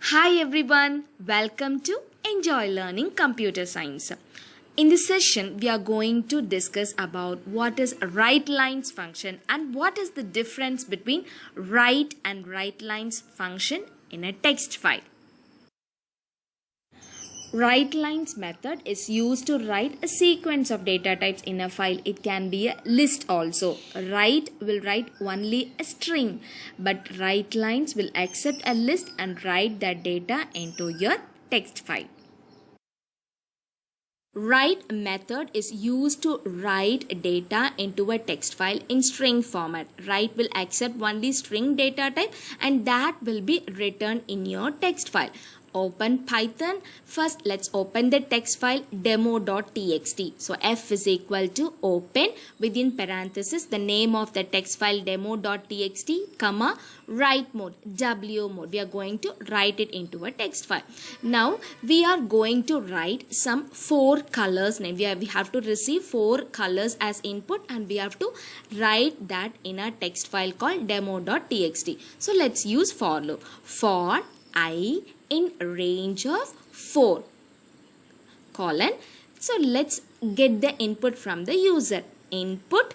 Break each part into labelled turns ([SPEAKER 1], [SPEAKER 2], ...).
[SPEAKER 1] Hi everyone, welcome to Enjoy Learning Computer Science. In this session, we are going to discuss about what is right lines function and what is the difference between right and right lines function in a text file. Right lines method is used to write a sequence of data types in a file. It can be a list also. Write will write only a string, but right lines will accept a list and write that data into your text file. Write method is used to write data into a text file in string format. Write will accept only string data type and that will be written in your text file. Open Python. First, let's open the text file demo.txt. So f is equal to open within parenthesis the name of the text file demo.txt, comma, write mode, W mode. We are going to write it into a text file. Now, we are going to write some 4 colors. We have to receive 4 colors as input and we have to write that in a text file called demo.txt. So, let's use for loop. For I in range of 4 colon. So let's get the input from the user. Input,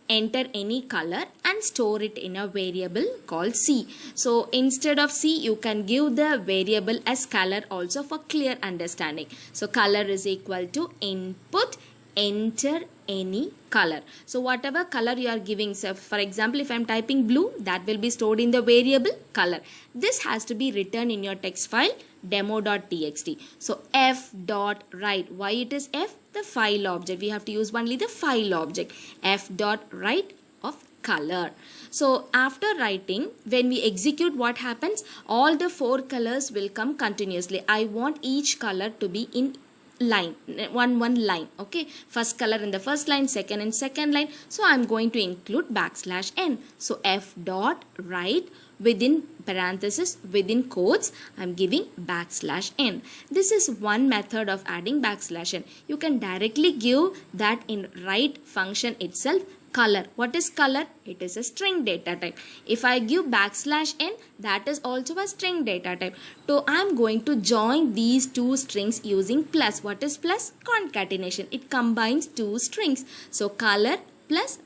[SPEAKER 1] enter any color and store it in a variable called C. So instead of C, you can give the variable as color also for clear understanding. So color is equal to input, enter any color. So whatever color you are giving, so for example, if I am typing blue, that will be stored in the variable color. This has to be written in your text file demo.txt. So f.write. Why it is f? The file object. We have to use only the file object. f.write of color. So after writing, when we execute, what happens? All the 4 colors will come continuously. I want each color to be in line, one line. Okay, first color in the first line, second in second line. So I'm going to include \n. So f dot write within parenthesis, within quotes, I'm giving \n. This is one method of adding \n. You can directly give that in write function itself. Color. What is color? It is a string data type. If I give \n, that is also a string data type. So I am going to join these 2 strings using plus. What is plus? Concatenation. It combines 2 strings. So color plus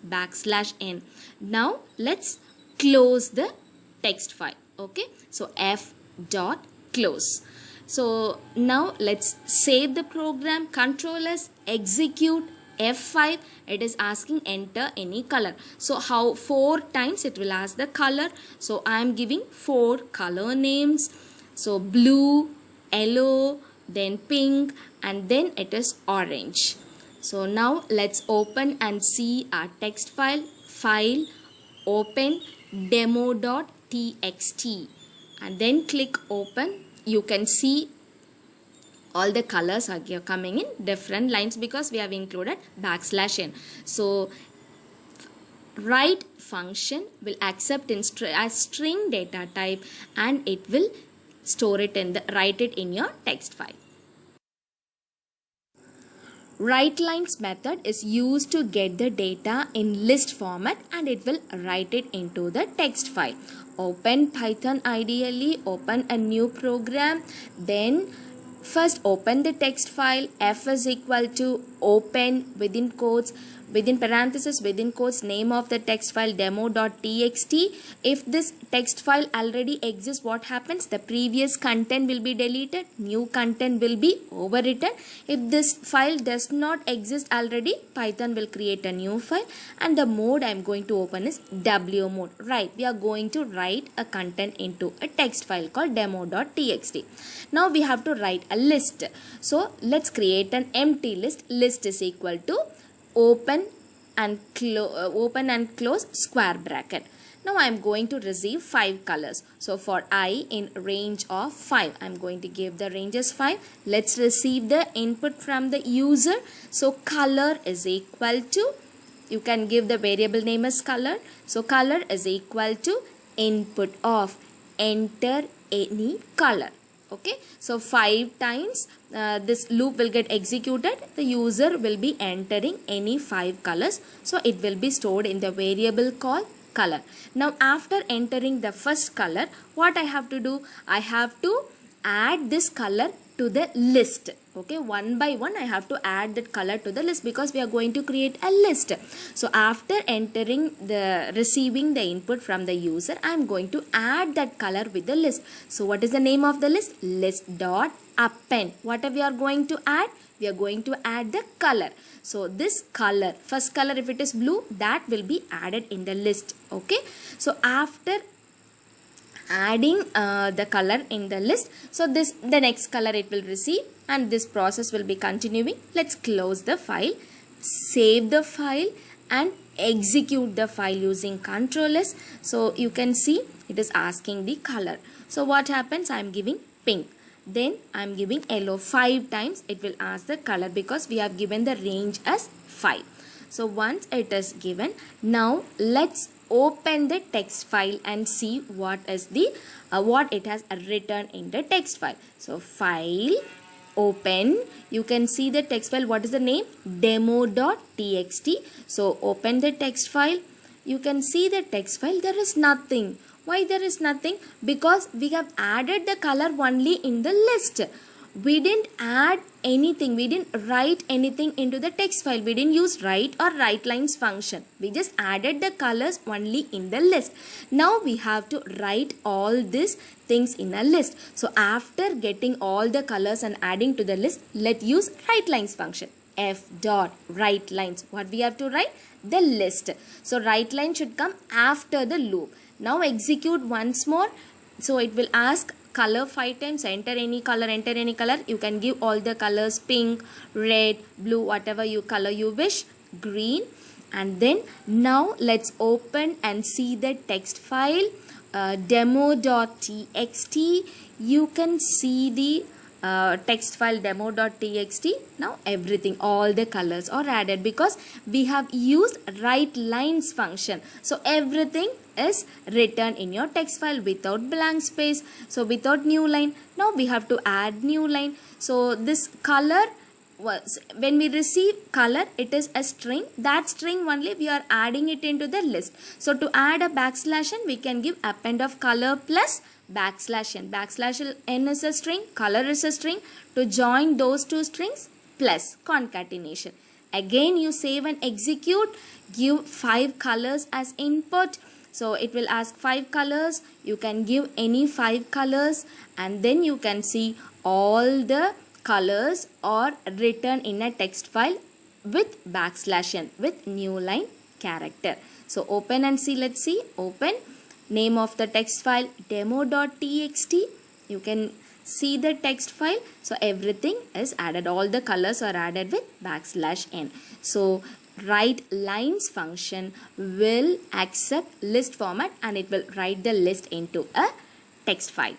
[SPEAKER 1] \n. Now let's close the text file. Okay. So f dot close. So now let's save the program. Control S, execute. F5, it is asking enter any color. So how 4 times it will ask the color. So I am giving 4 color names. So blue, yellow, then pink, and then it is orange. So now let's open and see our text file. File, open, demo.txt, and then click open. You can see all the colors are coming in different lines because we have included \n. So write function will accept in as string data type and it will store it in the write it in your text file. Write lines method is used to get the data in list format and it will write it into the text file. Open Python, ideally open a new program, then first open the text file. F is equal to open within quotes, within parenthesis, within quotes, name of the text file demo.txt. If this text file already exists, what happens? The previous content will be deleted, new content will be overwritten. If this file does not exist already, Python will create a new file and the mode I am going to open is W mode. Right, we are going to write a content into a text file called demo.txt. Now we have to write a list. So let's create an empty list. List is equal to open and close square bracket. Now I am going to receive 5 colors. So for I in range of 5, I am going to give the range as 5. Let's receive the input from the user. So color is equal to, you can give the variable name as color. So color is equal to input of enter any color. Okay, so 5 times this loop will get executed. The user will be entering any 5 colors. So it will be stored in the variable called color. Now after entering the first color, what I have to do? I have to add this color to the list. Okay, one by one I have to add that color to the list because we are going to create a list. So after receiving the input from the user, I am going to add that color with the list. So what is the name of the list? List dot append. What we are going to add? We are going to add the color. So this color, first color, if it is blue, that will be added in the list. Okay, so after adding the color in the list, so the next color it will receive, and this process will be continuing. Let's close the file, save the file, and execute the file using Ctrl S. So you can see it is asking the color. So what happens? I am giving pink, then I am giving yellow. 5 times it will ask the color because we have given the range as 5. So once it is given, now let's open the text file and see what is the what it has written in the text file. So file, open, you can see the text file. What is the name? Demo.txt. So open the text file, you can see the text file. There is nothing. Why there is nothing? Because we have added the color only in the list. We didn't add anything, we didn't write anything into the text file. We didn't use write or write lines function. We just added the colors only in the list. Now we have to write all these things in a list. So after getting all the colors and adding to the list, let's use write lines function. F dot write lines. What we have to write? The list. So write line should come after the loop. Now execute once more. So it will ask color 5 times. Enter any color, enter any color. You can give all the colors: pink, red, blue, whatever color you wish, green. And then now let's open and see the text file, demo.txt. You can see the text file demo.txt. Now everything, all the colors are added because we have used write lines function. So everything is written in your text file without blank space, so without new line. Now we have to add new line. So this color was, when we receive color, it is a string. That string only we are adding it into the list. So to add a backslash n, we can give append of color plus backslash n. Backslash n is a string, color is a string. To join those two strings, plus concatenation. Again you save and execute. Give 5 colors as input. So it will ask 5 colors. You can give any 5 colors, and then you can see all the colors are written in a text file with backslash n with new line character. So open and see. Let's see. Open. Name of the text file demo.txt. You can see the text file. So everything is added. All the colors are added with backslash n. So write lines function will accept list format and it will write the list into a text file.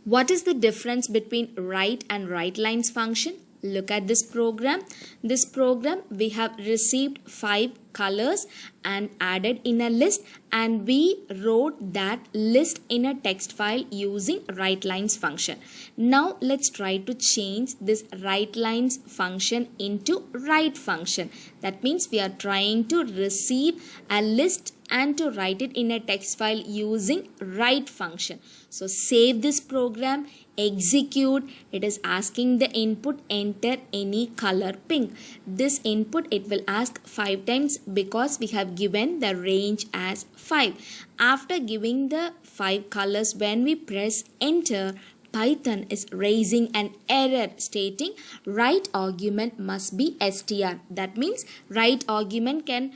[SPEAKER 1] What is the difference between write and write lines function? Look at this program. This program, we have received 5 colors and added in a list, and we wrote that list in a text file using write lines function. Now let's try to change this write lines function into write function. That means we are trying to receive a list and to write it in a text file using write function. So save this program, execute. It is asking the input, enter any color pink. This input it will ask 5 times because we have given the range as 5. After giving the 5 colors, when we press enter, Python is raising an error stating write argument must be str. That means write argument can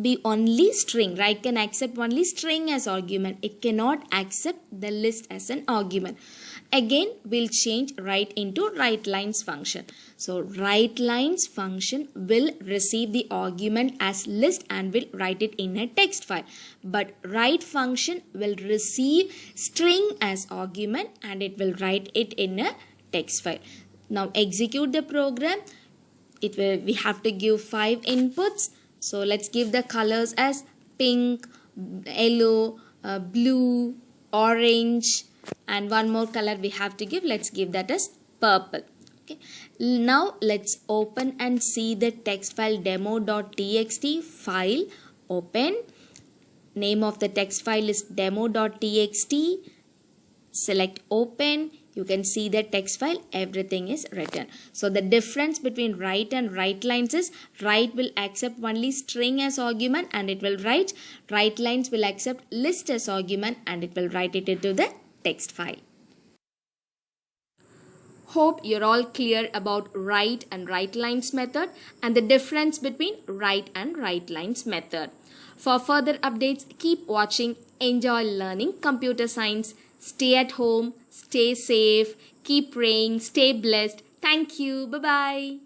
[SPEAKER 1] be only string. Write can accept only string as argument. It cannot accept the list as an argument. Again, we'll change write into write lines function. So write lines function will receive the argument as list and will write it in a text file. But write function will receive string as argument and it will write it in a text file. Now execute the program. We have to give 5 inputs. So let's give the colors as pink, yellow, blue, orange, and one more color we have to give. Let's give that as purple. Okay. Now let's open and see the text file demo.txt file. Open. Name of the text file is demo.txt. Select open. You can see the text file, everything is written. So the difference between write and write lines is write will accept only string as argument and it will write. Write lines will accept list as argument and it will write it into the text file. Hope you're all clear about write and write lines method and the difference between write and write lines method. For further updates, keep watching, enjoy learning computer science. Stay at home, stay safe, keep praying, stay blessed. Thank you. Bye-bye.